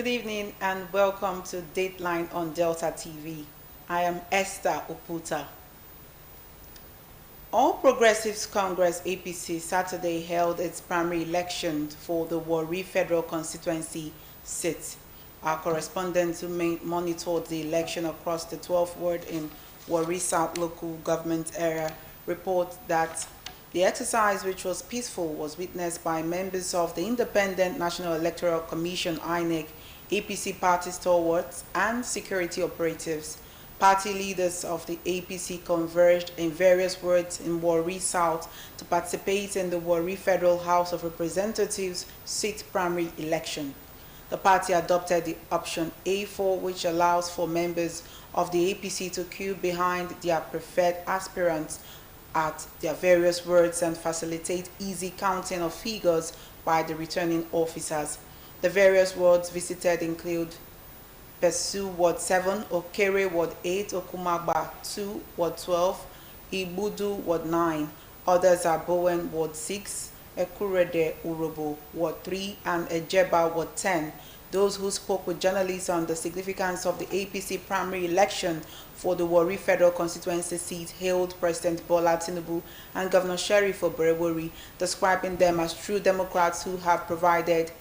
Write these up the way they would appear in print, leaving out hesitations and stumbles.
Good evening and welcome to Dateline on Delta TV. I am Esther Oputa. All Progressives Congress APC Saturday held its primary election for the Warri Federal Constituency seat. Our correspondents who monitored the election across the 12th ward in Warri South local government area report that the exercise, which was peaceful, was witnessed by members of the Independent National Electoral Commission (INEC), APC party stalwarts, and security operatives. Party leaders of the APC converged in various wards in Warri South to participate in the Warri Federal House of Representatives seat primary election. The party adopted the option A4, which allows for members of the APC to queue behind their preferred aspirants at their various wards and facilitate easy counting of figures by the returning officers. The various wards visited include Pesu Ward 7, Okere Ward 8, Okumagba 2, Ward 12, Ibudu Ward 9. Others are Bowen Ward 6, Ekurede Urobo Ward 3, and Ejeba Ward 10. Those who spoke with journalists on the significance of the APC primary election for the Warri Federal Constituency seat hailed President Bola Tinubu and Governor Sheriff Oborevwori, describing them as true Democrats who have provided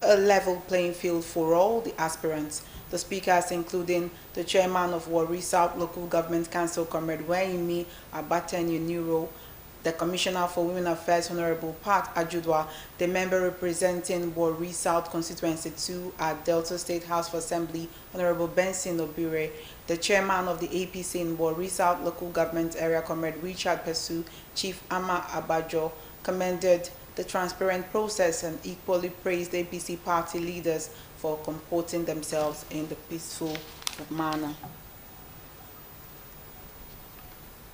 a level playing field for all the aspirants. The speakers, including the chairman of Warri South Local Government Council, Comrade Wayimi Abatenyo, the Commissioner for Women Affairs, Honorable Pat Ajudwa, the member representing Warri South Constituency 2 at Delta State House of Assembly, Honorable Benson Obire, the chairman of the APC in Warri South Local Government Area, Comrade Richard Pesu, Chief Ama Abajo, commended the transparent process and equally praised APC party leaders for comporting themselves in the peaceful manner.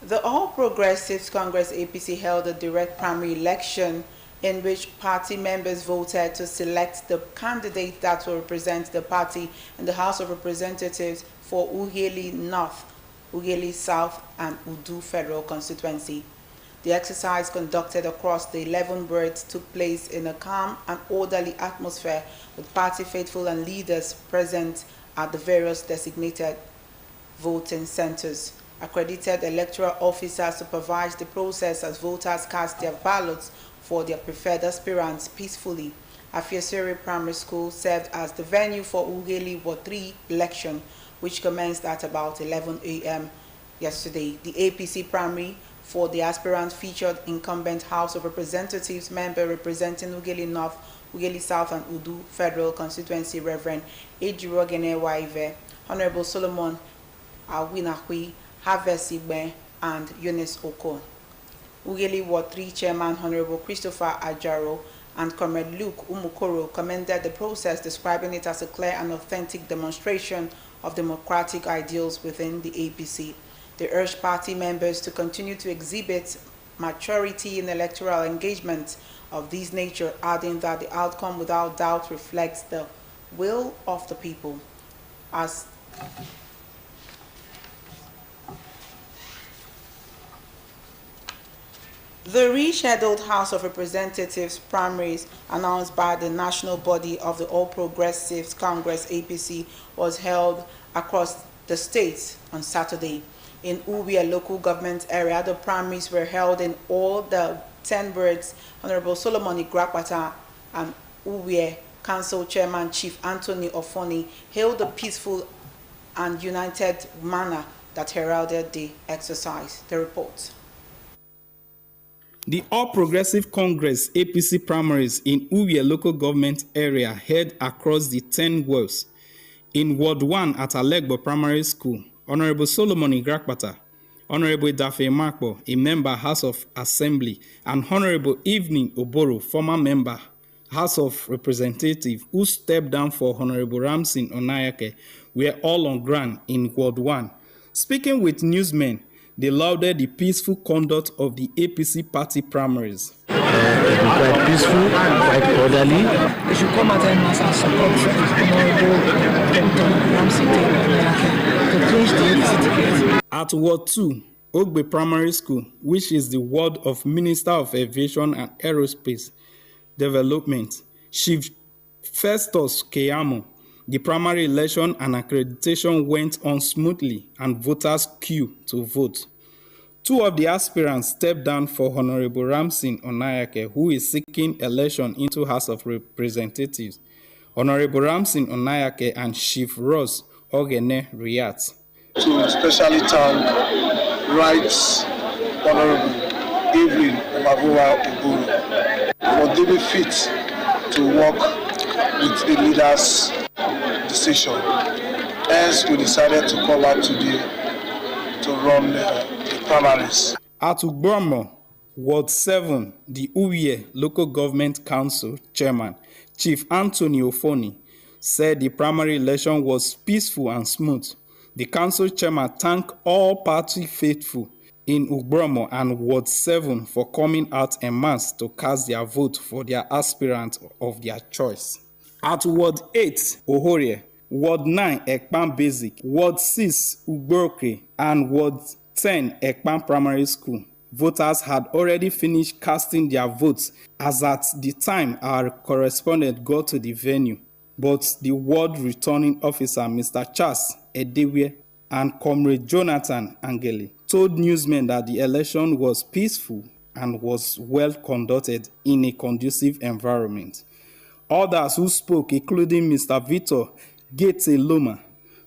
The All Progressives Congress APC held a direct primary election in which party members voted to select the candidate that will represent the party in the House of Representatives for Ughelli North, Ughelli South, and Udu Federal Constituency. The exercise conducted across the 11 wards took place in a calm and orderly atmosphere with party faithful and leaders present at the various designated voting centers. Accredited electoral officers supervised the process as voters cast their ballots for their preferred aspirants peacefully. Afiesere Primary School served as the venue for Ughelli Ward 3 election, which commenced at about 11 a.m. yesterday. The APC primary for the aspirants featured incumbent House of Representatives member representing Ughelli North, Ughelli South, and Udu Federal Constituency, Reverend Ejirogene Waive, Honorable Solomon Awinakwi, Harvest Igbe, and Eunice Oko. Ughelli Ward 3 Chairman Honorable Christopher Ajaro and Comrade Luke Umukoro commended the process, describing it as a clear and authentic demonstration of democratic ideals within the APC. They urged party members to continue to exhibit maturity in electoral engagement of this nature, adding that the outcome without doubt reflects the will of the people. As the rescheduled House of Representatives primaries announced by the national body of the All Progressives Congress APC was held across the states on Saturday. In Uwe local government area, the primaries were held in all the 10 wards. Honorable Solomon Igrapata and Uwe Council Chairman Chief Anthony Ofoni hailed the peaceful and united manner that heralded the exercise. The report. The All Progressive Congress APC primaries in Uwe local government area held across the 10 wards. In Ward 1 at Alegbo Primary School, Honorable Solomon Igrakpata, Honorable Dafe Makbo, a member House of Assembly, and Honorable Evening Oboro, former member House of Representatives, who stepped down for Honorable Ramsin Onayake, were all on ground in Ward 1. Speaking with newsmen, they lauded the peaceful conduct of the APC party primaries. Quite peaceful, quite orderly. We should come at times and support Honorable Dr. Ramsin Onayake to clinch the APC ticket. At Ward 2, Ogbe Primary School, which is the ward of Minister of Aviation and Aerospace Development, Chief Festus Keyamo, The primary election and accreditation went on smoothly and voters queued to vote. Two of the aspirants stepped down for Honorable Ramsin Onayake, who is seeking election into House of Representatives. Honorable Ramsin Onayake and Chief Ross Ogene Riyat. To especially thank Rights Honorable Evelyn Omabura Oburu for deeming fit to work with the leader's decision. Hence, we decided to come out today to run the primaries. At Ugbomo, Ward 7, the Uwie Local Government Council Chairman, Chief Anthony Ofoni, said the primary election was peaceful and smooth. The council chairman thanked all party faithful in Ugbomo and Ward 7 for coming out en masse to cast their vote for their aspirant of their choice. At Ward 8, Ohorie, Ward 9, Ekpan Basic, Ward 6, Ugborokre, and Ward 10, Ekpan Primary School, voters had already finished casting their votes as at the time our correspondent got to the venue. But the ward returning officer, Mr. Charles Edewe, and Comrade Jonathan Angeli told newsmen that the election was peaceful and was well conducted in a conducive environment. Others who spoke, including Mr. Victor Gete Loma,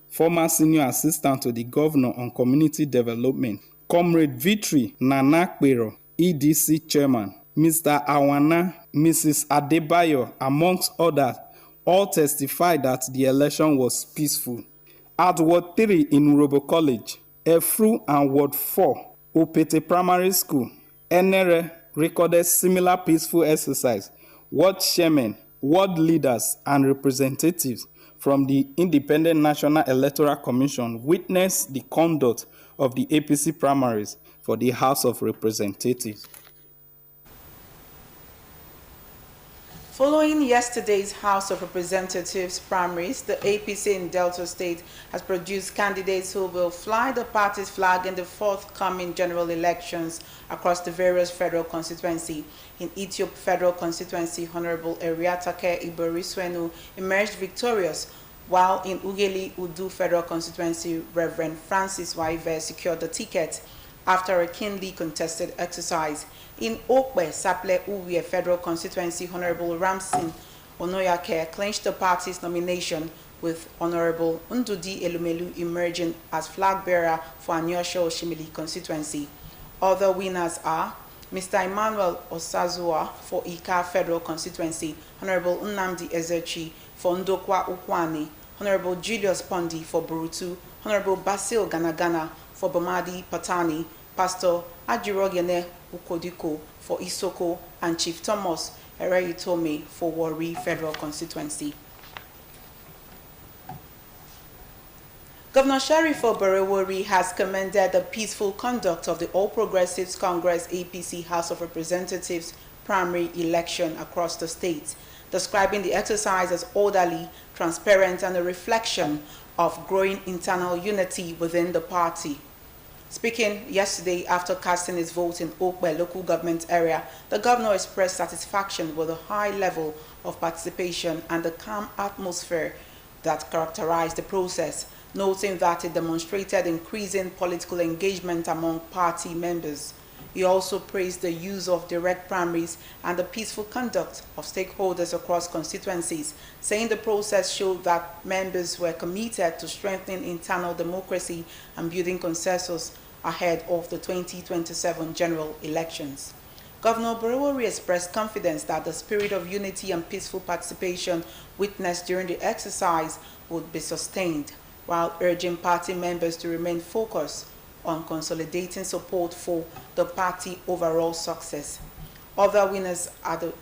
former senior assistant to the governor on community development, Comrade Vitri Nanakpero, EDC chairman, Mr. Awana, Mrs. Adebayo, amongst others, all testified that the election was peaceful. At Ward 3 in Urobo College, Efru and Ward 4, Opete Primary School, Enere recorded similar peaceful exercise. Ward chairmen, ward leaders, and representatives from the Independent National Electoral Commission witnessed the conduct of the APC primaries for the House of Representatives. Following yesterday's House of Representatives primaries, the APC in Delta State has produced candidates who will fly the party's flag in the forthcoming general elections across the various federal constituencies. In Ethiope Federal Constituency, Honorable Eriatake Iboriswenu emerged victorious, while in Ugeli Udu Federal Constituency, Reverend Francis Waive secured the ticket after a keenly contested exercise. In Okwe, Saple Uwie Federal Constituency, Honorable Ramsin Onoyake clinched the party's nomination, with Honorable Ndudi Elumelu emerging as flag bearer for Anyosha Oshimili constituency. Other winners are Mr. Emmanuel Osazua for Ika Federal Constituency, Honorable Nnamdi Ezechi for Ndokwa Ukwani, Honorable Julius Pondi for Burutu, Honorable Basil Ganagana for Bomadi Patani, Pastor Ajirogene Ukodiko for Isoko, and Chief Thomas Ereyitomi for Warri Federal Constituency. Governor Sharifo Borewori has commended the peaceful conduct of the All Progressives Congress APC House of Representatives primary election across the state, describing the exercise as orderly, transparent, and a reflection of growing internal unity within the party. Speaking yesterday after casting his vote in Okwe local government area, the governor expressed satisfaction with the high level of participation and the calm atmosphere that characterized the process, noting that it demonstrated increasing political engagement among party members. He also praised the use of direct primaries and the peaceful conduct of stakeholders across constituencies, saying the process showed that members were committed to strengthening internal democracy and building consensus ahead of the 2027 general elections. Governor Borewori expressed confidence that the spirit of unity and peaceful participation witnessed during the exercise would be sustained, while urging party members to remain focused on consolidating support for the party overall success. Other winners at the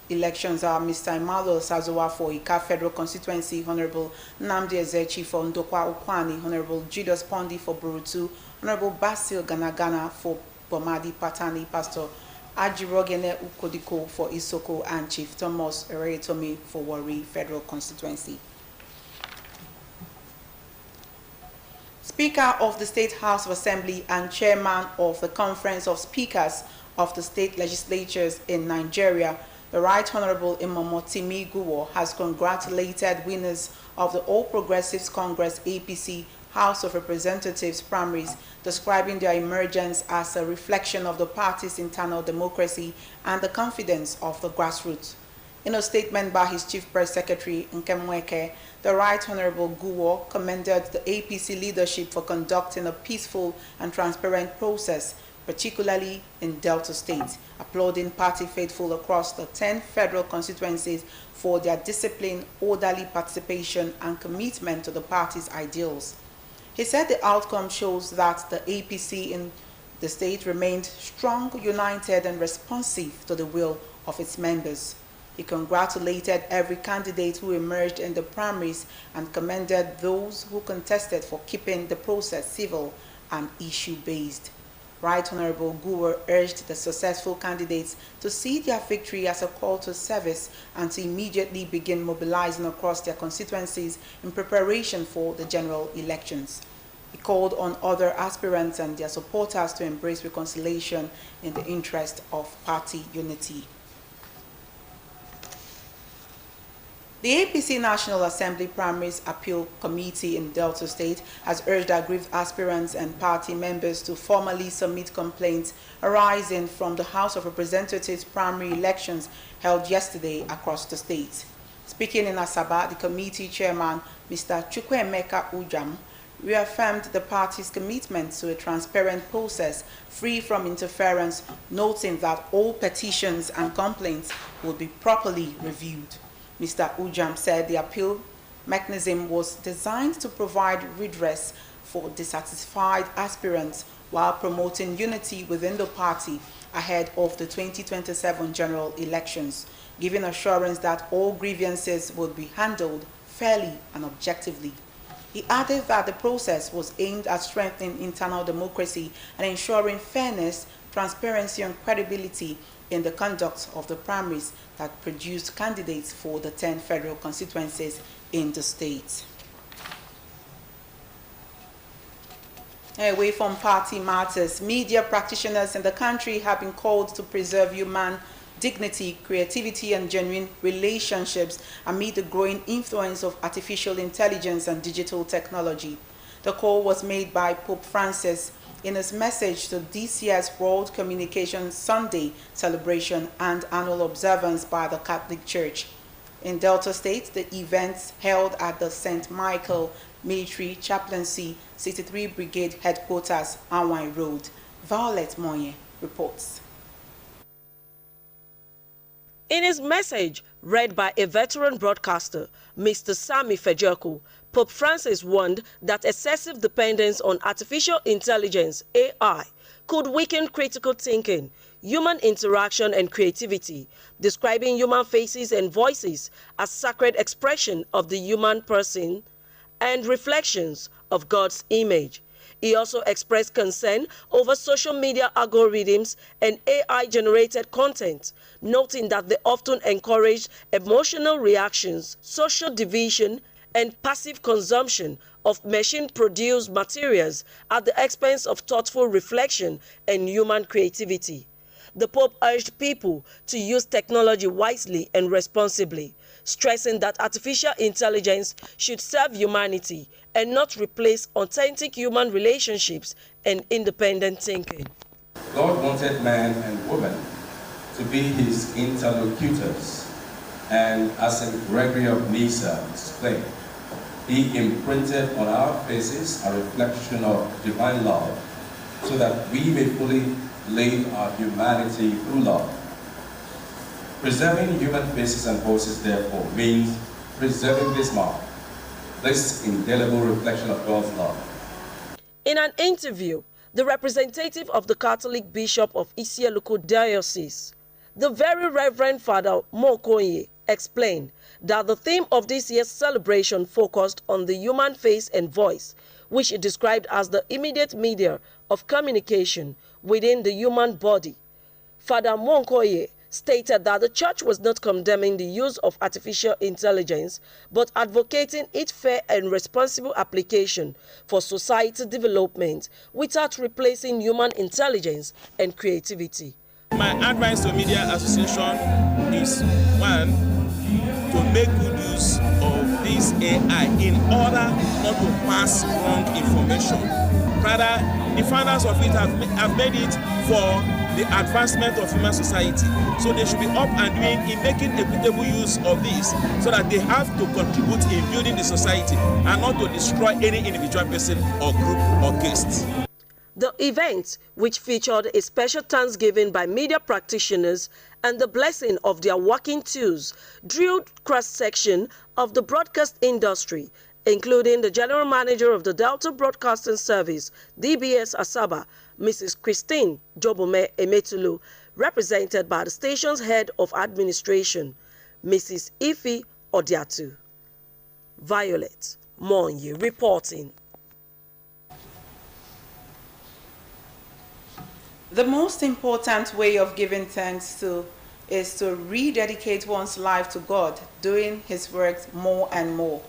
elections are Mr. Emmanuel Sazowa for Ika Federal Constituency, Honorable Nnamdi Ezechi for Ndokwa Ukwani, Honorable Julius Pondi for Burutu, Honorable Basil Ganagana for Bomadi Patani, Pastor Ajirogene Ukodiko for Isoko, and Chief Thomas Ereyitomi for Warri Federal Constituency. Speaker of the State House of Assembly and Chairman of the Conference of Speakers of the State Legislatures in Nigeria, the Right Honorable Imomotimi Guwo has congratulated winners of the All Progressives Congress APC House of Representatives primaries, describing their emergence as a reflection of the party's internal democracy and the confidence of the grassroots. In a statement by his Chief Press Secretary, Nkemweke, the Right Honorable Guwo commended the APC leadership for conducting a peaceful and transparent process, particularly in Delta State, applauding party faithful across the 10 federal constituencies for their disciplined, orderly participation and commitment to the party's ideals. He said the outcome shows that the APC in the state remained strong, united, and responsive to the will of its members. He congratulated every candidate who emerged in the primaries and commended those who contested for keeping the process civil and issue-based. Right Honorable Guwo urged the successful candidates to see their victory as a call to service and to immediately begin mobilizing across their constituencies in preparation for the general elections. He called on other aspirants and their supporters to embrace reconciliation in the interest of party unity. The APC National Assembly Primaries Appeal Committee in Delta State has urged aggrieved aspirants and party members to formally submit complaints arising from the House of Representatives primary elections held yesterday across the state. Speaking in Asaba, the committee chairman, Mr. Chukwuemeka Ujam, reaffirmed the party's commitment to a transparent process free from interference, noting that all petitions and complaints will be properly reviewed. Mr. Ujam said the appeal mechanism was designed to provide redress for dissatisfied aspirants while promoting unity within the party ahead of the 2027 general elections, giving assurance that all grievances would be handled fairly and objectively. He added that the process was aimed at strengthening internal democracy and ensuring fairness, transparency, and credibility in the conduct of the primaries that produced candidates for the 10 federal constituencies in the state. Away from party matters, media practitioners in the country have been called to preserve human dignity, creativity, and genuine relationships amid the growing influence of artificial intelligence and digital technology. The call was made by Pope Francis in his message to this year's World Communication Sunday celebration and annual observance by the Catholic Church. In Delta State, the events held at the St. Michael Military Chaplaincy 63 Brigade Headquarters, Anwai Road. Violet Moye reports. In his message, read by a veteran broadcaster, Mr. Sami Fejako, Pope Francis warned that excessive dependence on artificial intelligence, AI, could weaken critical thinking, human interaction, and creativity, describing human faces and voices as sacred expression of the human person and reflections of God's image. He also expressed concern over social media algorithms and AI-generated content, noting that they often encourage emotional reactions, social division, and passive consumption of machine-produced materials at the expense of thoughtful reflection and human creativity. The Pope urged people to use technology wisely and responsibly, stressing that artificial intelligence should serve humanity and not replace authentic human relationships and independent thinking. God wanted man and woman to be his interlocutors, and as St. Gregory of Nyssa explained, he imprinted on our faces a reflection of divine love so that we may fully live our humanity through love. Preserving human faces and voices, therefore, means preserving this mark, this indelible reflection of God's love. In an interview, the representative of the Catholic Bishop of Isia Local Diocese, the Very Reverend Father Mokonye, explained that the theme of this year's celebration focused on the human face and voice, which he described as the immediate media of communication within the human body. Father Mokonye stated that the Church was not condemning the use of artificial intelligence, but advocating its fair and responsible application for society development without replacing human intelligence and creativity. My advice to Media Association is, one, to make good use of this AI in order not to pass wrong information. Rather, the founders of it have made it for the advancement of human society. So they should be up and doing in making equitable use of this so that they have to contribute in building the society and not to destroy any individual person or group or caste. The event, which featured a special thanksgiving by media practitioners and the blessing of their working tools, drew cross-section of the broadcast industry, including the General Manager of the Delta Broadcasting Service, DBS Asaba, Mrs. Christine Jobome Emetulu, represented by the station's Head of Administration, Mrs. Ifi Odiatu. Violet Monye reporting. The most important way of giving thanks is to rededicate one's life to God, doing his works more and more.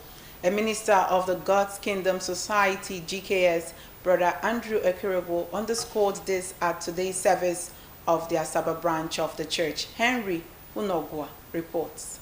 A minister of the God's Kingdom Society, GKS, Brother Andrew Ekirebo, underscored this at today's service of the Asaba branch of the church. Henry Unogwa reports.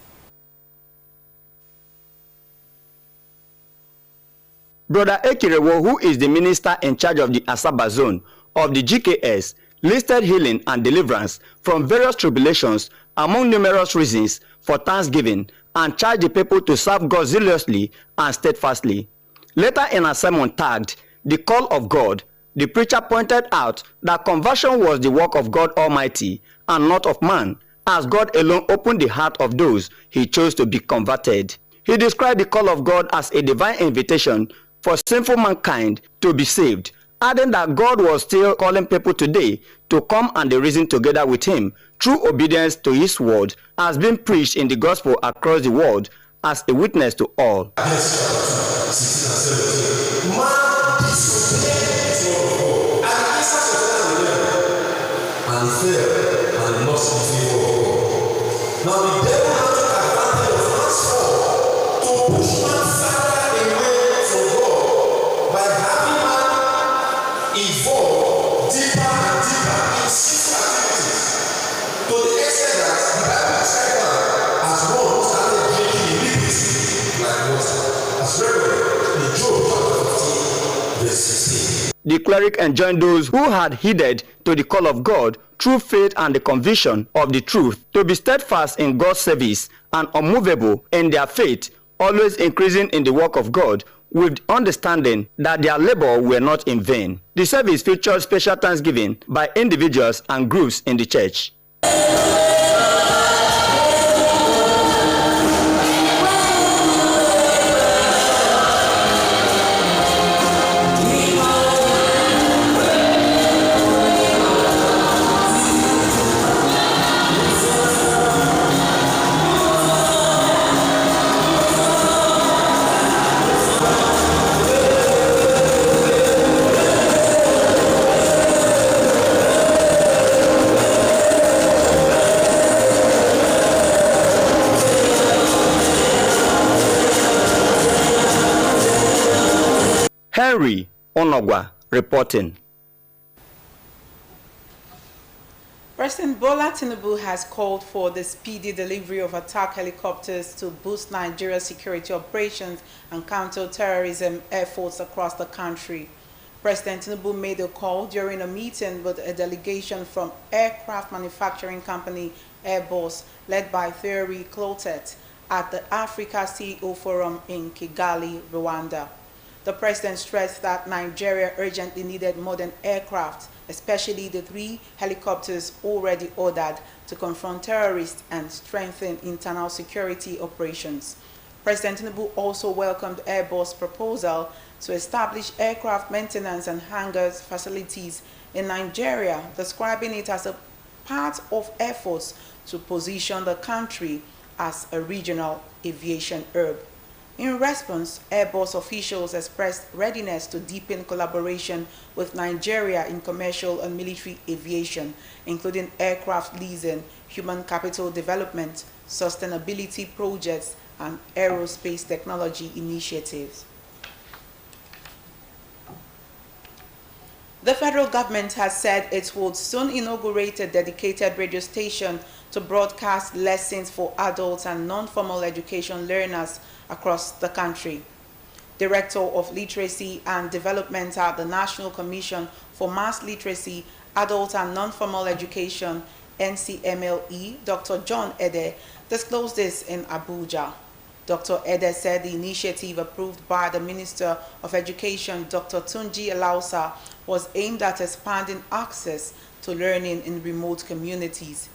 Brother Ekirebo, who is the minister in charge of the Asaba zone of the GKS, listed healing and deliverance from various tribulations among numerous reasons for thanksgiving and charged the people to serve God zealously and steadfastly. Later in a sermon tagged "The Call of God," the preacher pointed out that conversion was the work of God Almighty and not of man, as God alone opened the heart of those he chose to be converted. He described the call of God as a divine invitation for sinful mankind to be saved, adding that God was still calling people today to come and reason together with him through obedience to his word as being preached in the gospel across the world as a witness to all. The cleric enjoined those who had heeded to the call of God through faith and the conviction of the truth to be steadfast in God's service and unmovable in their faith, always increasing in the work of God with understanding that their labor were not in vain. The service featured special thanksgiving by individuals and groups in the church. Henry Onogwa reporting. President Bola Tinubu has called for the speedy delivery of attack helicopters to boost Nigeria's security operations and counter-terrorism efforts across the country. President Tinubu made the call during a meeting with a delegation from aircraft manufacturing company Airbus, led by Thierry Clotet, at the Africa CEO Forum in Kigali, Rwanda. The president stressed that Nigeria urgently needed modern aircraft, especially the 3 helicopters already ordered to confront terrorists and strengthen internal security operations. President Tinubu also welcomed Airbus' proposal to establish aircraft maintenance and hangars facilities in Nigeria, describing it as a part of efforts to position the country as a regional aviation hub. In response, Airbus officials expressed readiness to deepen collaboration with Nigeria in commercial and military aviation, including aircraft leasing, human capital development, sustainability projects, and aerospace technology initiatives. The federal government has said it would soon inaugurate a dedicated radio station to broadcast lessons for adults and non-formal education learners across the country. Director of Literacy and Development at the National Commission for Mass Literacy, Adult and Non-Formal Education, NCMLE, Dr. John Ede, disclosed this in Abuja. Dr. Ede said the initiative approved by the Minister of Education, Dr. Tunji Alausa, was aimed at expanding access to learning in remote communities.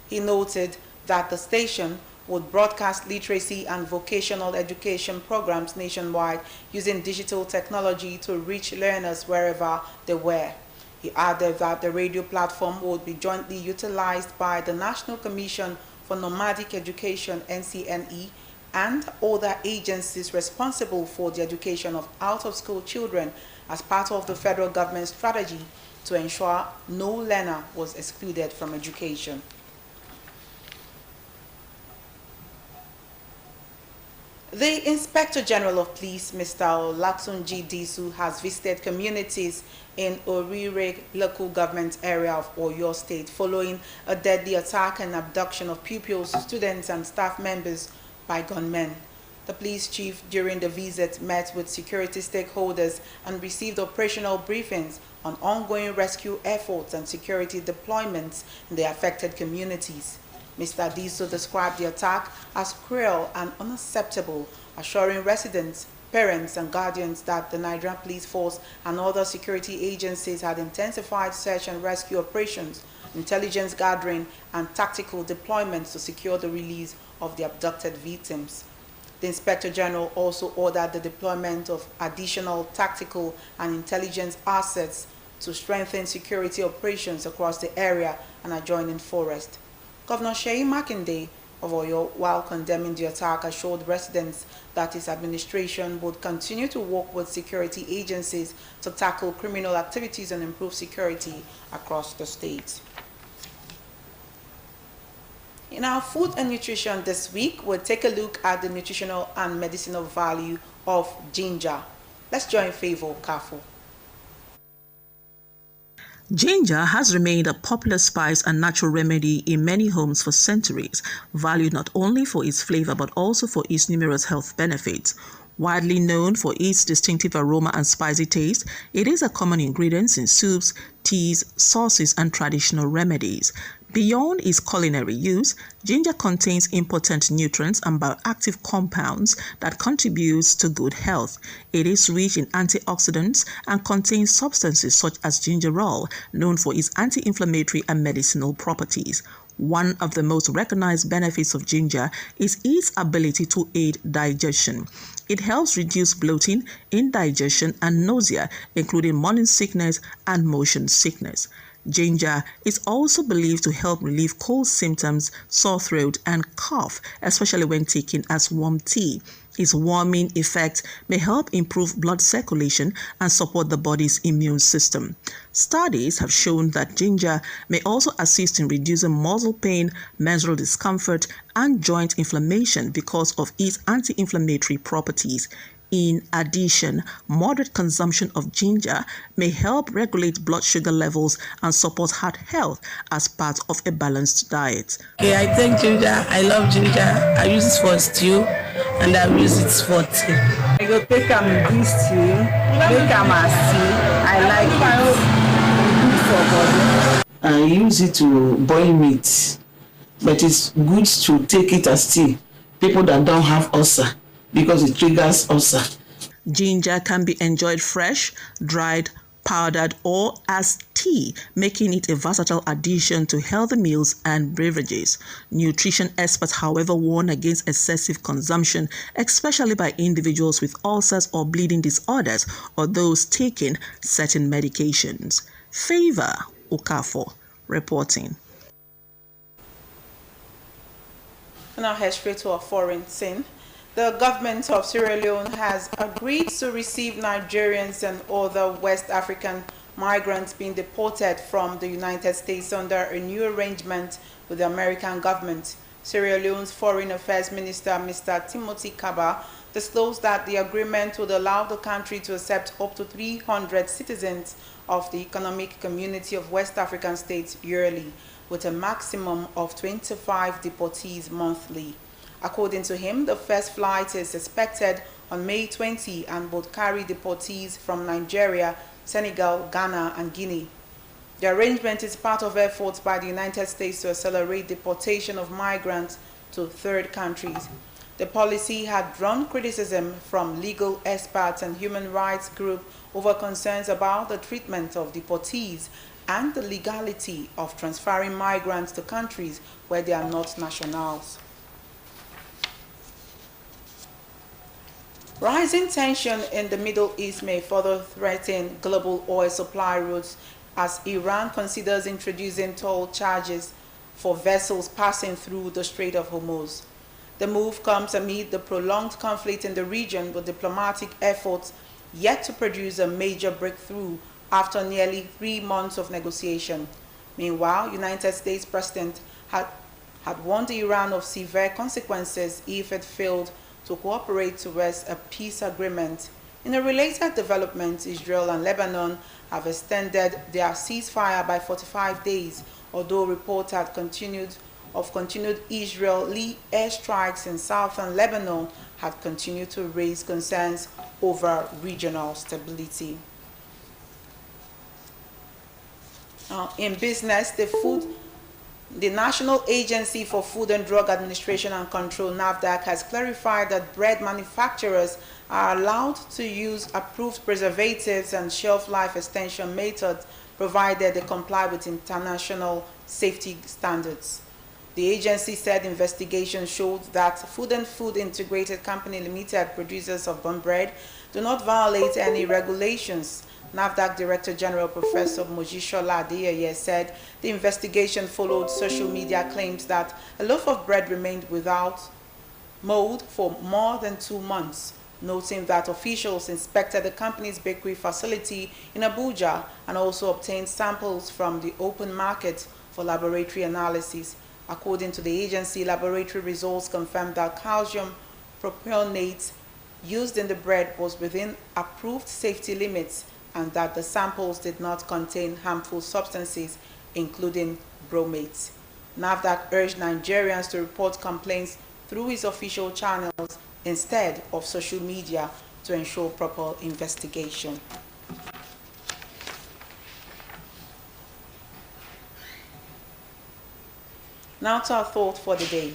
He noted that the station would broadcast literacy and vocational education programs nationwide using digital technology to reach learners wherever they were. He added that the radio platform would be jointly utilized by the National Commission for Nomadic Education, NCNE, and other agencies responsible for the education of out-of-school children as part of the federal government's strategy to ensure no learner was excluded from education. The Inspector General of Police, Mr. Olatunji Disu, has visited communities in Orire local government area of Oyo State following a deadly attack and abduction of pupils, students, and staff members by gunmen. The police chief during the visit met with security stakeholders and received operational briefings on ongoing rescue efforts and security deployments in the affected communities. Mr. Diso described the attack as cruel and unacceptable, assuring residents, parents, and guardians that the Nigerian Police Force and other security agencies had intensified search and rescue operations, intelligence gathering, and tactical deployments to secure the release of the abducted victims. The Inspector General also ordered the deployment of additional tactical and intelligence assets to strengthen security operations across the area and adjoining forest. Governor Seyi Makinde of Oyo, while condemning the attack, assured residents that his administration would continue to work with security agencies to tackle criminal activities and improve security across the state. In our food and nutrition this week, we'll take a look at the nutritional and medicinal value of ginger. Let's join Favor Kafo. Ginger has remained a popular spice and natural remedy in many homes for centuries, valued not only for its flavor but also for its numerous health benefits. Widely known for its distinctive aroma and spicy taste, it is a common ingredient in soups, teas, sauces, and traditional remedies. Beyond its culinary use, ginger contains important nutrients and bioactive compounds that contribute to good health. It is rich in antioxidants and contains substances such as gingerol, known for its anti-inflammatory and medicinal properties. One of the most recognized benefits of ginger is its ability to aid digestion. It helps reduce bloating, indigestion, and nausea, including morning sickness and motion sickness. Ginger is also believed to help relieve cold symptoms, sore throat, and cough, especially when taken as warm tea. Its warming effect may help improve blood circulation and support the body's immune system. Studies have shown that ginger may also assist in reducing muscle pain, menstrual discomfort, and joint inflammation because of its anti-inflammatory properties. In addition, moderate consumption of ginger may help regulate blood sugar levels and support heart health as part of a balanced diet. Okay, I take ginger. I love ginger. I use it for stew and I use it for tea. I go take them in this stew, make them as tea. I like it. Good for body. I use it to boil meat, but it's good to take it as tea. People that don't have ulcer, because it triggers ulcer. Ginger can be enjoyed fresh, dried, powdered, or as tea, making it a versatile addition to healthy meals and beverages. Nutrition experts, however, warn against excessive consumption, especially by individuals with ulcers or bleeding disorders or those taking certain medications. Favor Okafor reporting. Now head straight to a foreign scene. The government of Sierra Leone has agreed to receive Nigerians and other West African migrants being deported from the United States under a new arrangement with the American government. Sierra Leone's Foreign Affairs Minister, Mr. Timothy Kaba, disclosed that the agreement would allow the country to accept up to 300 citizens of the Economic Community of West African States yearly. with a maximum of 25 deportees monthly. According to him, the first flight is expected on May 20 and would carry deportees from Nigeria, Senegal, Ghana, and Guinea. The arrangement is part of efforts by the United States to accelerate deportation of migrants to third countries. The policy had drawn criticism from legal experts and human rights groups over concerns about the treatment of deportees and the legality of transferring migrants to countries where they are not nationals. Rising tension in the Middle East may further threaten global oil supply routes as Iran considers introducing toll charges for vessels passing through the Strait of Hormuz. The move comes amid the prolonged conflict in the region, with diplomatic efforts yet to produce a major breakthrough after nearly 3 months of negotiation. Meanwhile, United States President had warned Iran of severe consequences if it failed to cooperate towards a peace agreement. In a related development, Israel and Lebanon have extended their ceasefire by 45 days, although reports had continued Israeli airstrikes in southern Lebanon had continued to raise concerns over regional stability. In business, the National Agency for Food and Drug Administration and Control, NAFDAC, has clarified that bread manufacturers are allowed to use approved preservatives and shelf life extension methods provided they comply with international safety standards. The agency said investigations showed that Food and Food Integrated Company Limited, producers of bun bread, do not violate any regulations. NAFDAC Director General Professor Mojisola Adeyeye said the investigation followed social media claims that a loaf of bread remained without mold for more than 2 months, noting that officials inspected the company's bakery facility in Abuja and also obtained samples from the open market for laboratory analysis. According to the agency, laboratory results confirmed that calcium propionate used in the bread was within approved safety limits and that the samples did not contain harmful substances, including bromates. NAFDAC urged Nigerians to report complaints through its official channels instead of social media to ensure proper investigation. Now to our thought for the day.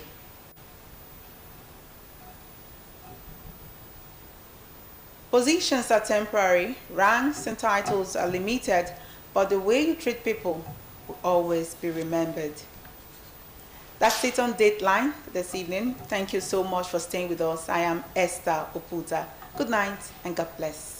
Positions are temporary, ranks and titles are limited, but the way you treat people will always be remembered. That's it on Dateline this evening. Thank you so much for staying with us. I am Esther Oputa. Good night and God bless.